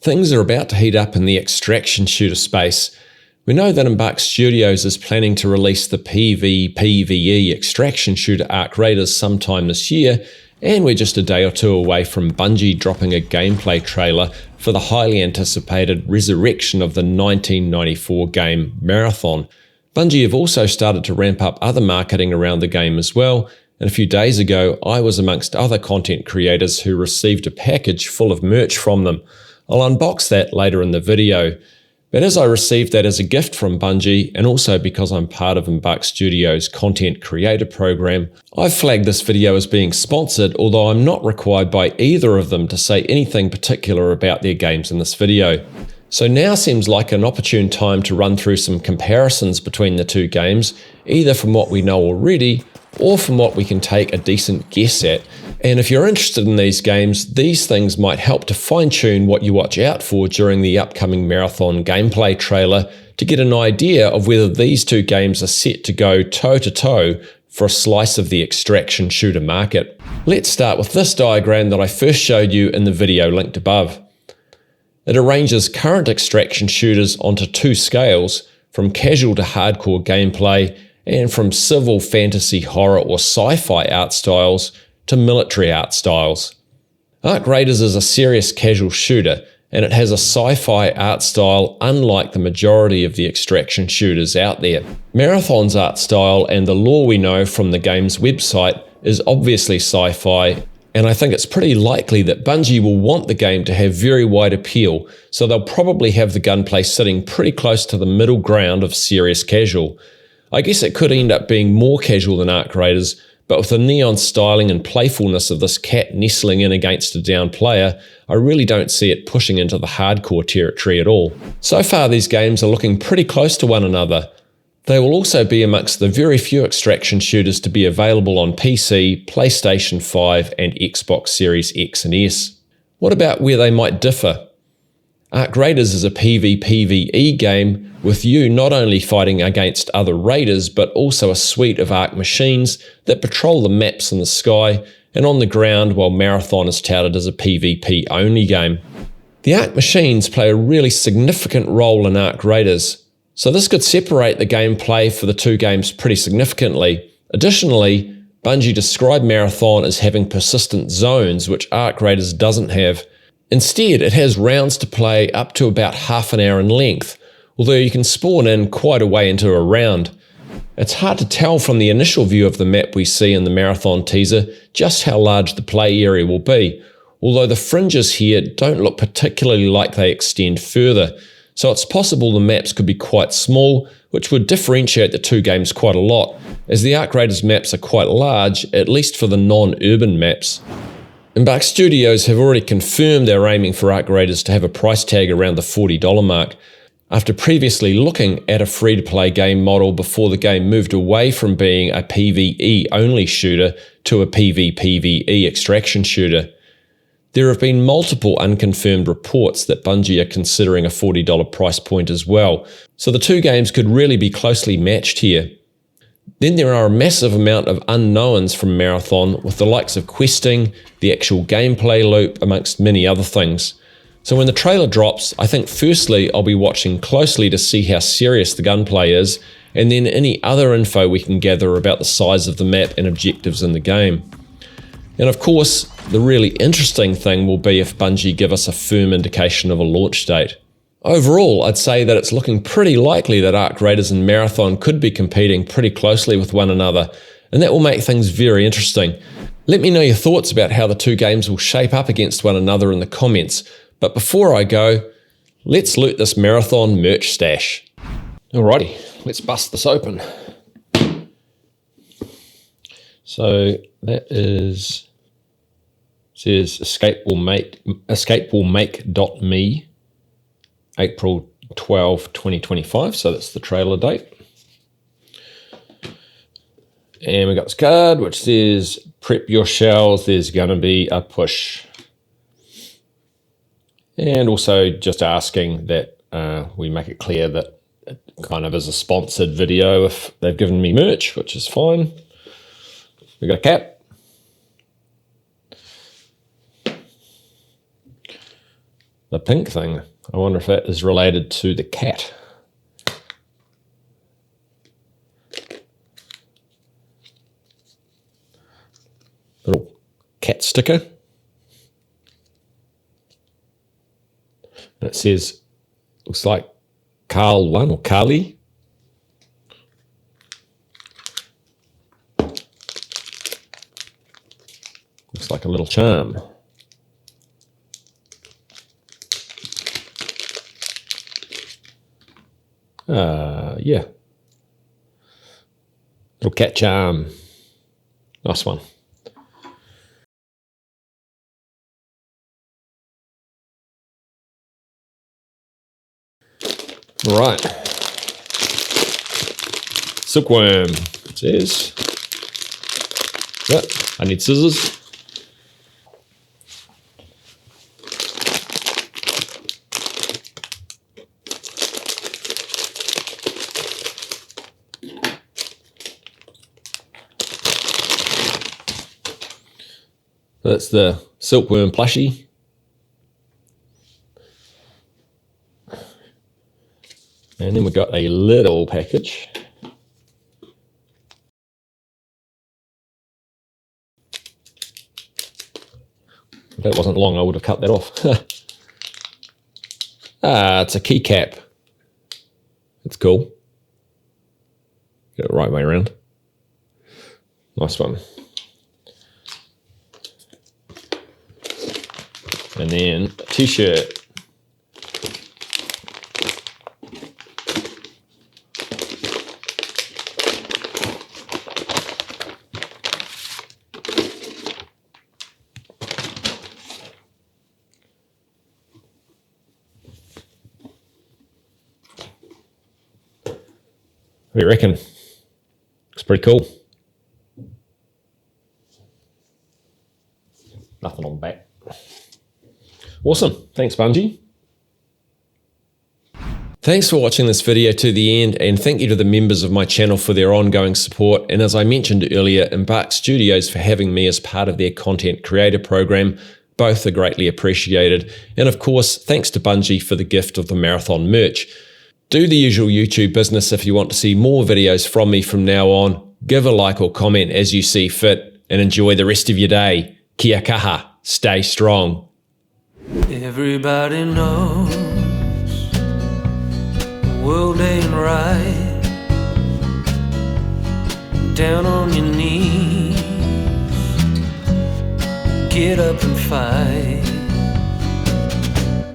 Things are about to heat up in the extraction shooter space. We know that Embark Studios is planning to release the PvPvE extraction shooter Arc Raiders sometime this year, and we're just a day or two away from Bungie dropping a gameplay trailer for the highly anticipated resurrection of the 1994 game Marathon. Bungie have also started to ramp up other marketing around the game as well, and a few days ago I was amongst other content creators who received a package full of merch from them. I'll unbox that later in the video. But as I received that as a gift from Bungie, and also because I'm part of Embark Studios' content creator program, I've flagged this video as being sponsored, although I'm not required by either of them to say anything particular about their games in this video. So now seems like an opportune time to run through some comparisons between the two games, either from what we know already, or from what we can take a decent guess at. And if you're interested in these games, these things might help to fine-tune what you watch out for during the upcoming Marathon gameplay trailer to get an idea of whether these two games are set to go toe-to-toe for a slice of the extraction shooter market. Let's start with this diagram that I first showed you in the video linked above. It arranges current extraction shooters onto two scales, from casual to hardcore gameplay, and from civil, fantasy, horror or sci-fi art styles to military art styles. Arc Raiders is a serious casual shooter, and it has a sci-fi art style unlike the majority of the extraction shooters out there. Marathon's art style and the lore we know from the game's website is obviously sci-fi, and I think it's pretty likely that Bungie will want the game to have very wide appeal, so they'll probably have the gunplay sitting pretty close to the middle ground of serious casual. I guess it could end up being more casual than Arc Raiders, but with the neon styling and playfulness of this cat nestling in against a down player, I really don't see it pushing into the hardcore territory at all. So far these games are looking pretty close to one another. They will also be amongst the very few extraction shooters to be available on PC, PlayStation 5 and Xbox Series X and S. What about where they might differ? Arc Raiders is a PvPvE game with you not only fighting against other raiders but also a suite of Arc machines that patrol the maps in the sky and on the ground, while Marathon is touted as a PvP only game. The Arc machines play a really significant role in Arc Raiders, so this could separate the gameplay for the two games pretty significantly. Additionally, Bungie described Marathon as having persistent zones, which Arc Raiders doesn't have. Instead, it has rounds to play up to about half an hour in length, although you can spawn in quite a way into a round. It's hard to tell from the initial view of the map we see in the Marathon teaser just how large the play area will be, although the fringes here don't look particularly like they extend further, so it's possible the maps could be quite small, which would differentiate the two games quite a lot, as the Arc Raiders maps are quite large, at least for the non-urban maps. Embark Studios have already confirmed they're aiming for Arc Raiders to have a price tag around the $40 mark, after previously looking at a free-to-play game model before the game moved away from being a PvE-only shooter to a PvPvE extraction shooter. There have been multiple unconfirmed reports that Bungie are considering a $40 price point as well, so the two games could really be closely matched here. Then there are a massive amount of unknowns from Marathon, with the likes of questing, the actual gameplay loop, amongst many other things. So when the trailer drops, I think firstly I'll be watching closely to see how serious the gunplay is, and then any other info we can gather about the size of the map and objectives in the game. And of course, the really interesting thing will be if Bungie give us a firm indication of a launch date. Overall, I'd say that it's looking pretty likely that Arc Raiders and Marathon could be competing pretty closely with one another, and that will make things very interesting. Let me know your thoughts about how the two games will shape up against one another in the comments, but before I go, let's loot this Marathon merch stash. Alrighty, let's bust this open. So that says escapewillmake.me, April 12, 2025, so that's the trailer date. And we got this card which says, prep your shells, there's gonna be a push. And also just asking that we make it clear that it kind of is a sponsored video if they've given me merch, which is fine. We got a cap. the pink thing. I wonder if that is related to the cat. Little cat sticker. And it says, looks like Carl 1 or Carly. Looks like a little charm. Yeah. Little cat charm. Nice one. All right. Silkworm, it says. Yep, I need scissors. That's the silkworm plushie. And then we've got a little package. If that wasn't long, I would have cut that off. It's a keycap. It's cool. Get it the right way around. Nice one. And then a t-shirt. What do you reckon? Looks pretty cool. Nothing on the back. Awesome. Thanks, Bungie. Thanks for watching this video to the end, and thank you to the members of my channel for their ongoing support, and as I mentioned earlier, Embark Studios for having me as part of their content creator program. Both are greatly appreciated. And of course, thanks to Bungie for the gift of the marathon merch. Do the usual YouTube business if you want to see more videos from me from now on. Give a like or comment as you see fit, and enjoy the rest of your day. Kia kaha. Stay strong. Everybody knows the world ain't right. Down on your knees, get up and fight.